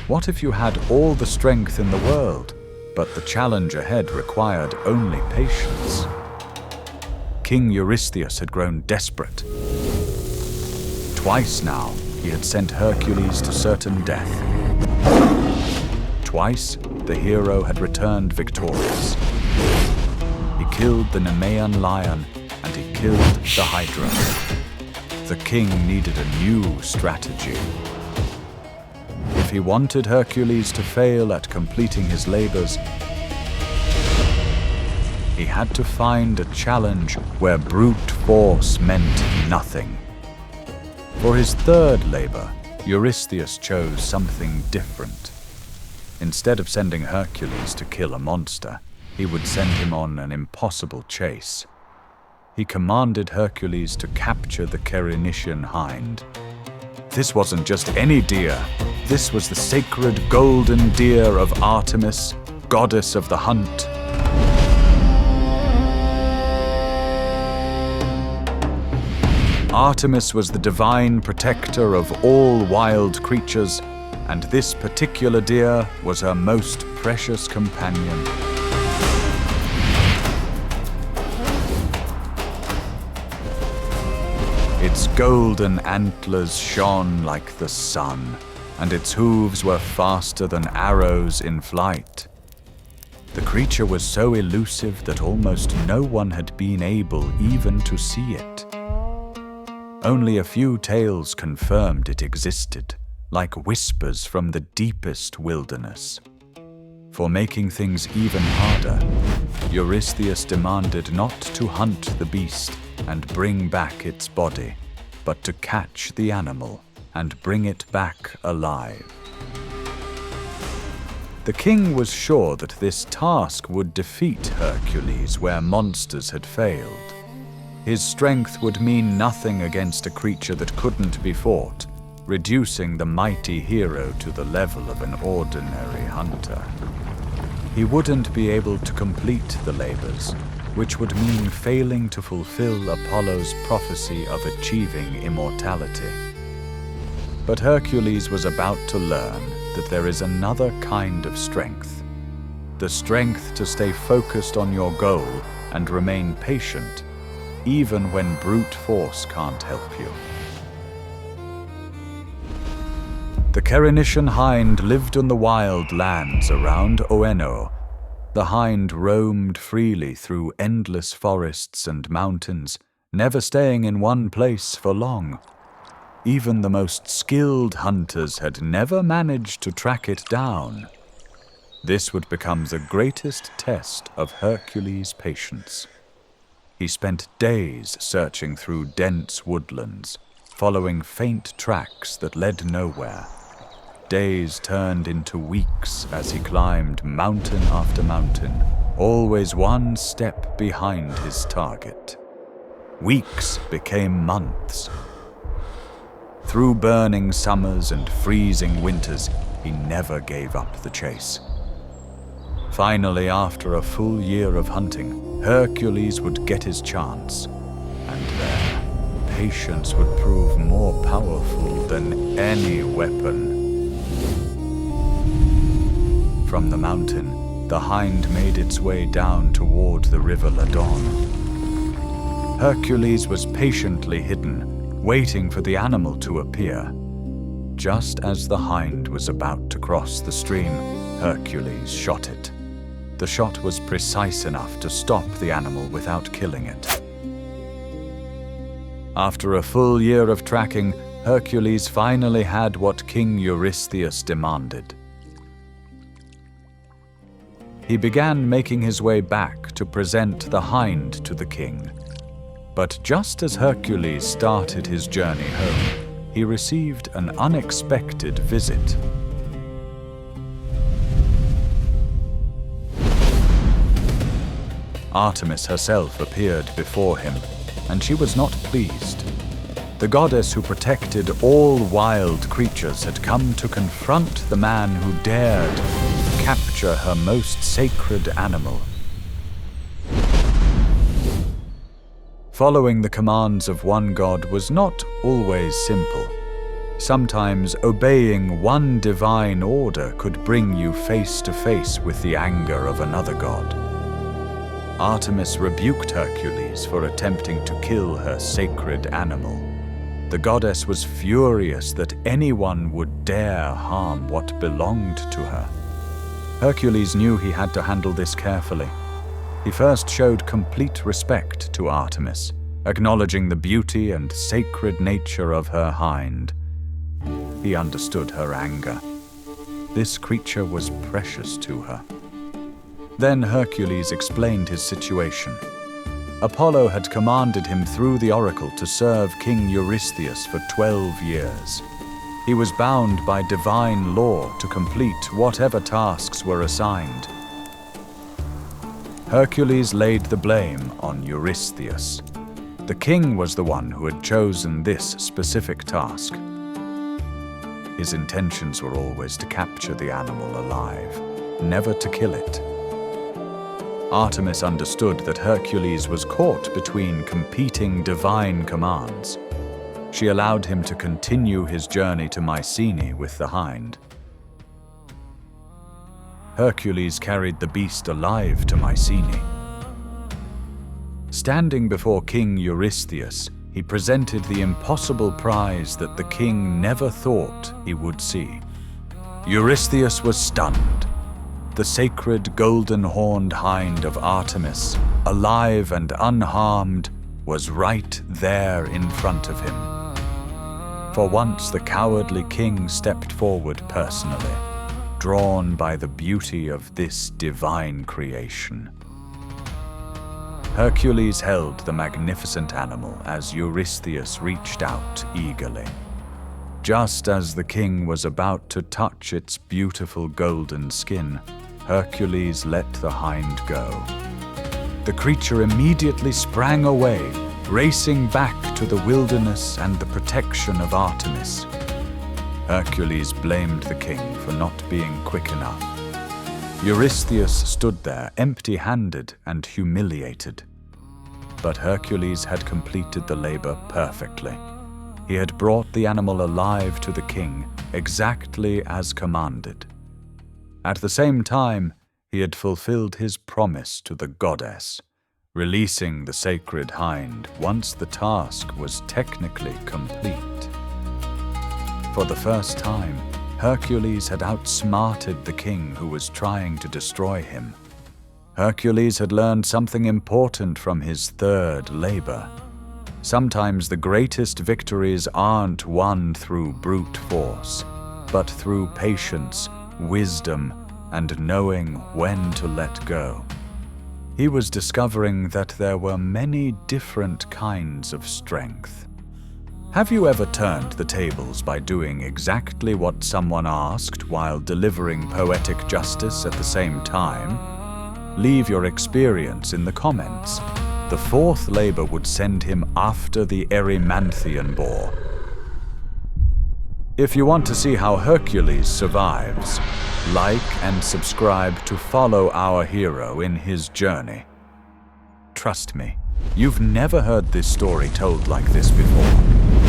What if you had all the strength in the world, but the challenge ahead required only patience? King Eurystheus had grown desperate. Twice now, he had sent Hercules to certain death. Twice, the hero had returned victorious. He killed the Nemean Lion, and he killed the Hydra. The king needed a new strategy. If he wanted Hercules to fail at completing his labors, he had to find a challenge where brute force meant nothing. For his third labor, Eurystheus chose something different. Instead of sending Hercules to kill a monster, he would send him on an impossible chase. He commanded Hercules to capture the Cerynitian Hind. This wasn't just any deer. This was the sacred golden deer of Artemis, goddess of the hunt. Artemis was the divine protector of all wild creatures, and this particular deer was her most precious companion. Its golden antlers shone like the sun, and its hooves were faster than arrows in flight. The creature was so elusive that almost no one had been able even to see it. Only a few tales confirmed it existed, like whispers from the deepest wilderness. For making things even harder, Eurystheus demanded not to hunt the beast and bring back its body, but to catch the animal and bring it back alive. The king was sure that this task would defeat Hercules where monsters had failed. His strength would mean nothing against a creature that couldn't be fought, reducing the mighty hero to the level of an ordinary hunter. He wouldn't be able to complete the labors, which would mean failing to fulfill Apollo's prophecy of achieving immortality. But Hercules was about to learn that there is another kind of strength. The strength to stay focused on your goal and remain patient, even when brute force can't help you. The Cerynitian Hind lived in the wild lands around Oeno. The hind roamed freely through endless forests and mountains, never staying in one place for long. Even the most skilled hunters had never managed to track it down. This would become the greatest test of Hercules' patience. He spent days searching through dense woodlands, following faint tracks that led nowhere. Days turned into weeks as he climbed mountain after mountain, always one step behind his target. Weeks became months. Through burning summers and freezing winters, he never gave up the chase. Finally, after a full year of hunting, Hercules would get his chance, and there, patience would prove more powerful than any weapon. From the mountain, the hind made its way down toward the river Ladon. Hercules was patiently hidden, waiting for the animal to appear. Just as the hind was about to cross the stream, Hercules shot it. The shot was precise enough to stop the animal without killing it. After a full year of tracking, Hercules finally had what King Eurystheus demanded. He began making his way back to present the hind to the king. But just as Hercules started his journey home, he received an unexpected visit. Artemis herself appeared before him, and she was not pleased. The goddess who protected all wild creatures had come to confront the man who dared capture her most sacred animal. Following the commands of one god was not always simple. Sometimes obeying one divine order could bring you face to face with the anger of another god. Artemis rebuked Hercules for attempting to kill her sacred animal. The goddess was furious that anyone would dare harm what belonged to her. Hercules knew he had to handle this carefully. He first showed complete respect to Artemis, acknowledging the beauty and sacred nature of her hind. He understood her anger. This creature was precious to her. Then Hercules explained his situation. Apollo had commanded him through the oracle to serve King Eurystheus for 12 years. He was bound by divine law to complete whatever tasks were assigned. Hercules laid the blame on Eurystheus. The king was the one who had chosen this specific task. His intentions were always to capture the animal alive, never to kill it. Artemis understood that Hercules was caught between competing divine commands. She allowed him to continue his journey to Mycenae with the hind. Hercules carried the beast alive to Mycenae. Standing before King Eurystheus, he presented the impossible prize that the king never thought he would see. Eurystheus was stunned. The sacred golden-horned hind of Artemis, alive and unharmed, was right there in front of him. For once the cowardly king stepped forward personally, drawn by the beauty of this divine creation. Hercules held the magnificent animal as Eurystheus reached out eagerly. Just as the king was about to touch its beautiful golden skin, Hercules let the hind go. The creature immediately sprang away, racing back to the wilderness and the protection of Artemis. Hercules blamed the king for not being quick enough. Eurystheus stood there empty-handed and humiliated. But Hercules had completed the labor perfectly. He had brought the animal alive to the king, exactly as commanded. At the same time, he had fulfilled his promise to the goddess, releasing the sacred hind once the task was technically complete. For the first time, Hercules had outsmarted the king who was trying to destroy him. Hercules had learned something important from his third labor. Sometimes the greatest victories aren't won through brute force, but through patience, wisdom, and knowing when to let go. He was discovering that there were many different kinds of strength. Have you ever turned the tables by doing exactly what someone asked while delivering poetic justice at the same time? Leave your experience in the comments. The fourth labor would send him after the Erymanthian boar. If you want to see how Hercules survives, like and subscribe to follow our hero in his journey. Trust me, you've never heard this story told like this before.